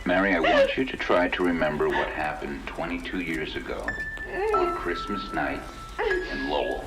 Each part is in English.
Mary, I want you to try to remember what happened 22 years ago on Christmas night in Lowell.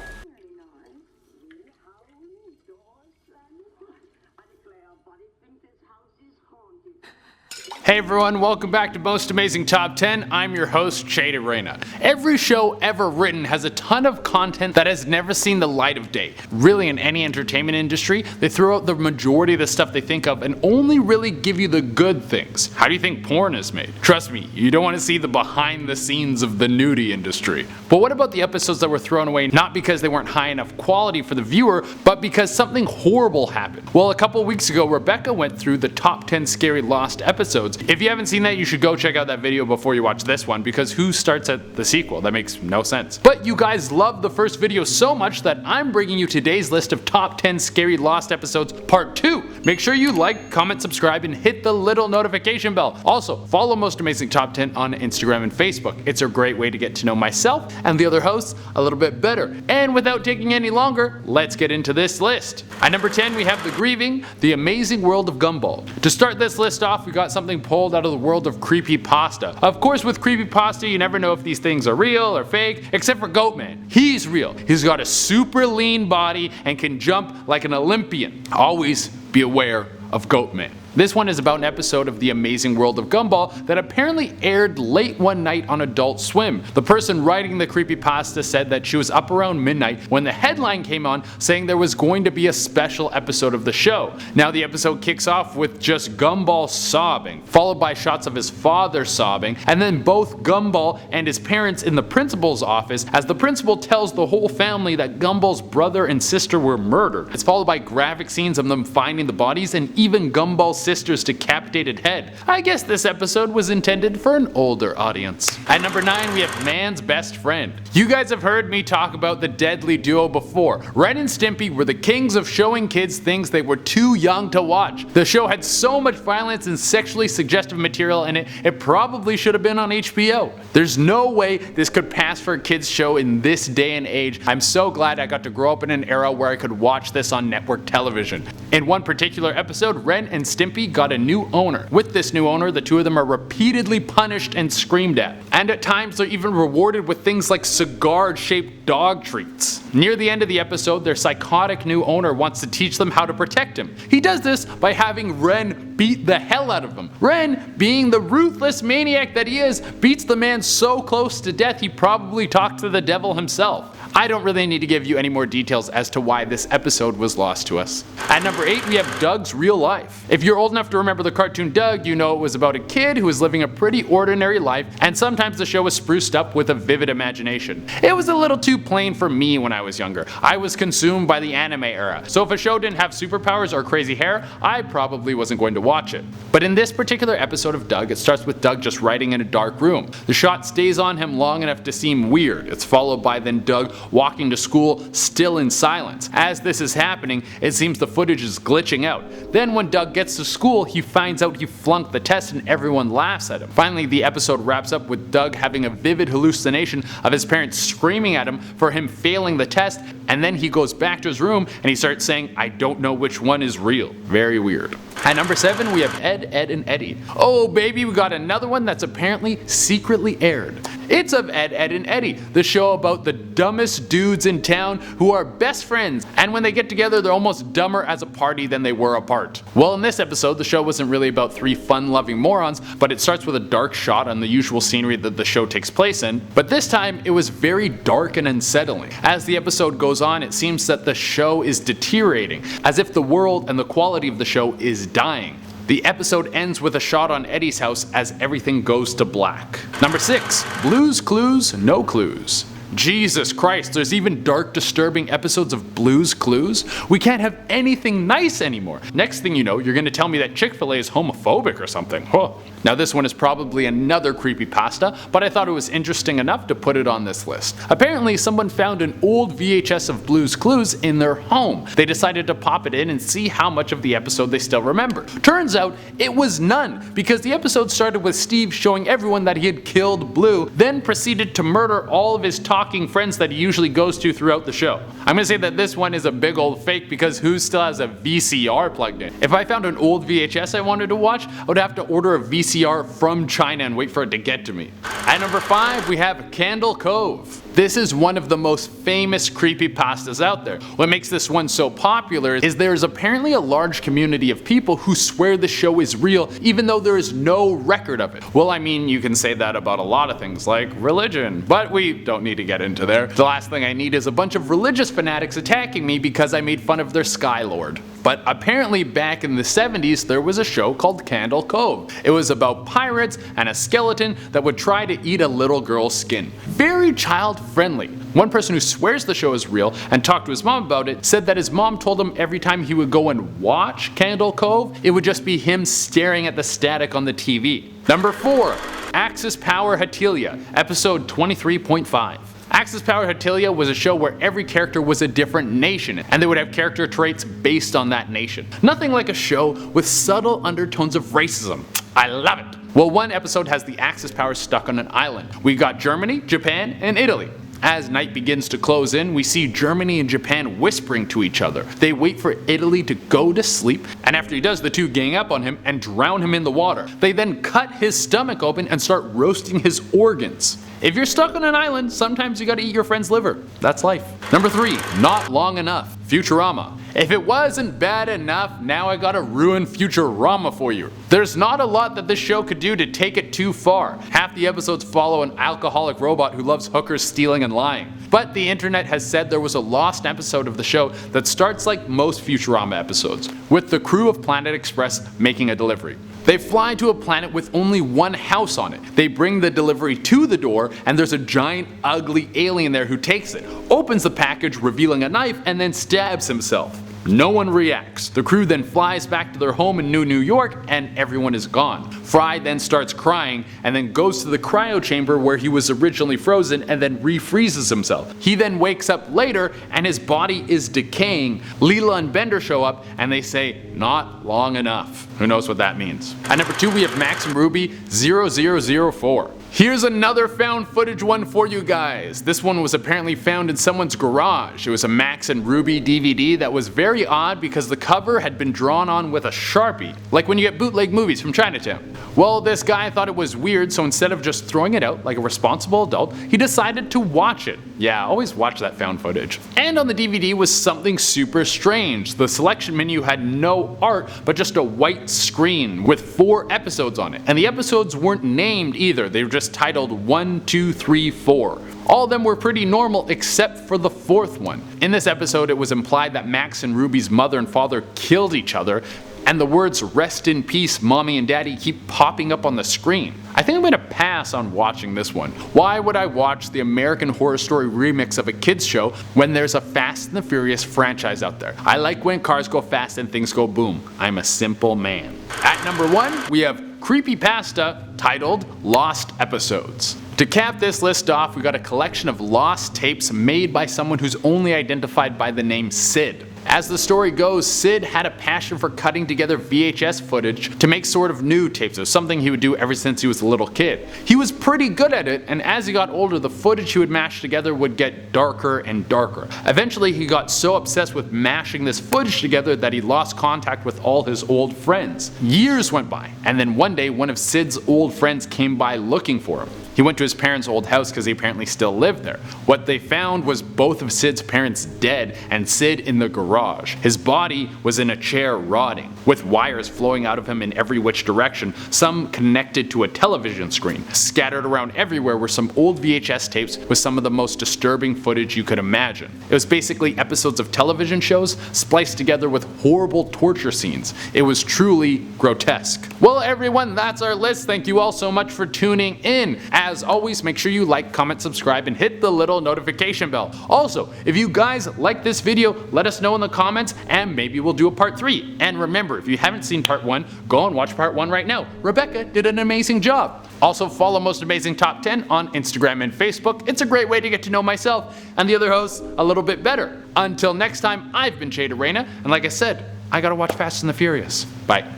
Hey everyone, welcome back to Most Amazing Top 10. I'm your host, EDDY. Every show ever written has a ton of content that has never seen the light of day. Really, in any entertainment industry, they throw out the majority of the stuff they think of and only really give you the good things. How do you think porn is made? Trust me, you don't want to see the behind the scenes of the nudie industry. But what about the episodes that were thrown away not because they weren't high enough quality for the viewer, but because something horrible happened? Well, a couple weeks ago, Rebecca went through the top 10 scary lost episodes. If you haven't seen that, you should go check out that video before you watch this one, because who starts at the sequel? That makes no sense. But you guys loved the first video so much that I'm bringing you today's list of top 10 scary lost episodes part 2. Make sure you like, comment, subscribe, and hit the little notification bell. Also, follow Most Amazing Top 10 on Instagram and Facebook. It's a great way to get to know myself and the other hosts a little bit better. And without taking any longer, let's get into this list. At number 10, we have The Grieving, The Amazing World of Gumball. To start this list off, we got something pulled out of the world of creepypasta. Of course, with creepypasta, you never know if these things are real or fake, except for Goatman. He's real. He's got a super lean body and can jump like an Olympian. Always be aware of Goatman. This one is about an episode of The Amazing World of Gumball that apparently aired late one night on Adult Swim. The person writing the creepypasta said that she was up around midnight when the headline came on saying there was going to be a special episode of the show. Now the episode kicks off with just Gumball sobbing, followed by shots of his father sobbing, and then both Gumball and his parents in the principal's office as the principal tells the whole family that Gumball's brother and sister were murdered. It's followed by graphic scenes of them finding the bodies and even Gumball's sister's decapitated head. I guess this episode was intended for an older audience. At number 9, we have Man's Best Friend. You guys have heard me talk about the deadly duo before. Ren and Stimpy were the kings of showing kids things they were too young to watch. The show had so much violence and sexually suggestive material in it, it probably should have been on HBO. There's no way this could pass for a kids show in this day and age. I'm so glad I got to grow up in an era where I could watch this on network television. In one particular episode, Ren and Stimpy got a new owner. With this new owner, the two of them are repeatedly punished and screamed at. And at times they're even rewarded with things like cigar-shaped dog treats. Near the end of the episode, their psychotic new owner wants to teach them how to protect him. He does this by having Ren beat the hell out of him. Ren, being the ruthless maniac that he is, beats the man so close to death he probably talked to the devil himself. I don't really need to give you any more details as to why this episode was lost to us. At number 8, we have Doug's Real Life. If you're old enough to remember the cartoon Doug, you know it was about a kid who was living a pretty ordinary life, and sometimes the show was spruced up with a vivid imagination. It was a little too plain for me when I was younger. I was consumed by the anime era, so if a show didn't have superpowers or crazy hair, I probably wasn't going to watch it. But in this particular episode of Doug, it starts with Doug just writing in a dark room. The shot stays on him long enough to seem weird. It's followed by then Doug walking to school still in silence. As this is happening, it seems the footage is glitching out. Then when Doug gets to school, he finds out he flunked the test and everyone laughs at him. Finally, the episode wraps up with Doug having a vivid hallucination of his parents screaming at him for him failing the test, and then he goes back to his room and he starts saying, "I don't know which one is real." Very weird. At number 7, we have Ed, Edd, and Eddy. Oh baby, we got another one that's apparently secretly aired. It's of Ed, Edd, and Eddy, the show about the dumbest dudes in town who are best friends, and when they get together they're almost dumber as a party than they were apart. Well, in this episode, the show wasn't really about 3 fun-loving morons, but it starts with a dark shot on the usual scenery that the show takes place in, but this time it was very dark and unsettling. As the episode goes on, it seems that the show is deteriorating, as if the world and the quality of the show is dying. The episode ends with a shot on Eddie's house as everything goes to black. Number 6. Blue's Clues, No Clues. Jesus Christ, there's even dark, disturbing episodes of Blue's Clues? We can't have anything nice anymore. Next thing you know, you're gonna tell me that Chick-fil-A is homophobic or something. Huh. Now this one is probably another creepypasta, but I thought it was interesting enough to put it on this list. Apparently someone found an old VHS of Blue's Clues in their home. They decided to pop it in and see how much of the episode they still remember. Turns out it was none, because the episode started with Steve showing everyone that he had killed Blue, then proceeded to murder all of his talking talking friends that he usually goes to throughout the show. I'm gonna say that this one is a big old fake because who still has a VCR plugged in? If I found an old VHS I wanted to watch, I would have to order a VCR from China and wait for it to get to me. At number 5, we have Candle Cove. This is one of the most famous creepypastas out there. What makes this one so popular is there is apparently a large community of people who swear the show is real even though there is no record of it. Well, I mean, you can say that about a lot of things like religion, but we don't need to get into there. The last thing I need is a bunch of religious fanatics attacking me because I made fun of their Sky Lord. But apparently back in the 70s there was a show called Candle Cove. It was about pirates and a skeleton that would try to eat a little girl's skin. Very child friendly. One person who swears the show is real and talked to his mom about it said that his mom told him every time he would go and watch Candle Cove, it would just be him staring at the static on the TV. Number 4. Axis Power HETALIA, episode 23.5. Axis Power HETALIA was a show where every character was a different nation, and they would have character traits based on that nation. Nothing like a show with subtle undertones of racism. I love it! Well, one episode has the Axis powers stuck on an island. We got Germany, Japan, and Italy. As night begins to close in, we see Germany and Japan whispering to each other. They wait for Italy to go to sleep, and after he does, the two gang up on him and drown him in the water. They then cut his stomach open and start roasting his organs. If you're stuck on an island, sometimes you gotta eat your friend's liver. That's life. Number 3, Not Long Enough, Futurama. If it wasn't bad enough, now I gotta ruin Futurama for you. There's not a lot that this show could do to take it too far. Half the episodes follow an alcoholic robot who loves hookers, stealing, and lying. But the internet has said there was a lost episode of the show that starts like most Futurama episodes, with the crew of Planet Express making a delivery. They fly to a planet with only one house on it. They bring the delivery to the door, and there's a giant ugly alien there who takes it, opens the package revealing a knife, and then stabs himself. No one reacts. The crew then flies back to their home in New York and everyone is gone. Fry then starts crying and then goes to the cryo chamber where he was originally frozen and then refreezes himself. He then wakes up later and his body is decaying. Leela and Bender show up and they say, "Not long enough." Who knows what that means? At number 2 we have Max and Ruby 0004. Here's another found footage one for you guys. This one was apparently found in someone's garage. It was a Max and Ruby DVD that was very odd because the cover had been drawn on with a Sharpie, like when you get bootleg movies from Chinatown. Well, this guy thought it was weird, so instead of just throwing it out like a responsible adult, he decided to watch it. Yeah, always watch that found footage. And on the DVD was something super strange. The selection menu had no art, but just a white screen with 4 episodes on it. And the episodes weren't named either, they were just titled 1, 2, 3, 4. All of them were pretty normal except for the 4th one. In this episode it was implied that Max and Ruby's mother and father killed each other, and the words "rest in peace mommy and daddy" keep popping up on the screen. I think I'm gonna pass on watching this one. Why would I watch the American Horror Story remix of a kids show when there's a Fast and the Furious franchise out there? I like when cars go fast and things go boom. I'm a simple man. At number 1 we have creepypasta titled Lost Episodes. To cap this list off, we got a collection of lost tapes made by someone who's only identified by the name Sid. As the story goes, Sid had a passion for cutting together VHS footage to make sort of new tapes. It was something he would do ever since he was a little kid. He was pretty good at it, and as he got older, the footage he would mash together would get darker and darker. Eventually, he got so obsessed with mashing this footage together that he lost contact with all his old friends. Years went by, and then one day, one of Sid's old friends came by looking for him. He went to his parents' old house because he apparently still lived there. What they found was both of Sid's parents dead and Sid in the garage. His body was in a chair rotting, with wires flowing out of him in every which direction, some connected to a television screen. Scattered around everywhere were some old VHS tapes with some of the most disturbing footage you could imagine. It was basically episodes of television shows spliced together with horrible torture scenes. It was truly grotesque. Well everyone, that's our list. Thank you all so much for tuning in. As always, make sure you like, comment, subscribe, and hit the little notification bell. Also, if you guys like this video, let us know in the comments and maybe we'll do a part 3. And remember, if you haven't seen part 1, go and watch part 1 right now. Rebecca did an amazing job. Also follow Most Amazing Top 10 on Instagram and Facebook. It's a great way to get to know myself and the other hosts a little bit better. Until next time, I've been EDDY, and like I said, I gotta watch Fast and the Furious. Bye.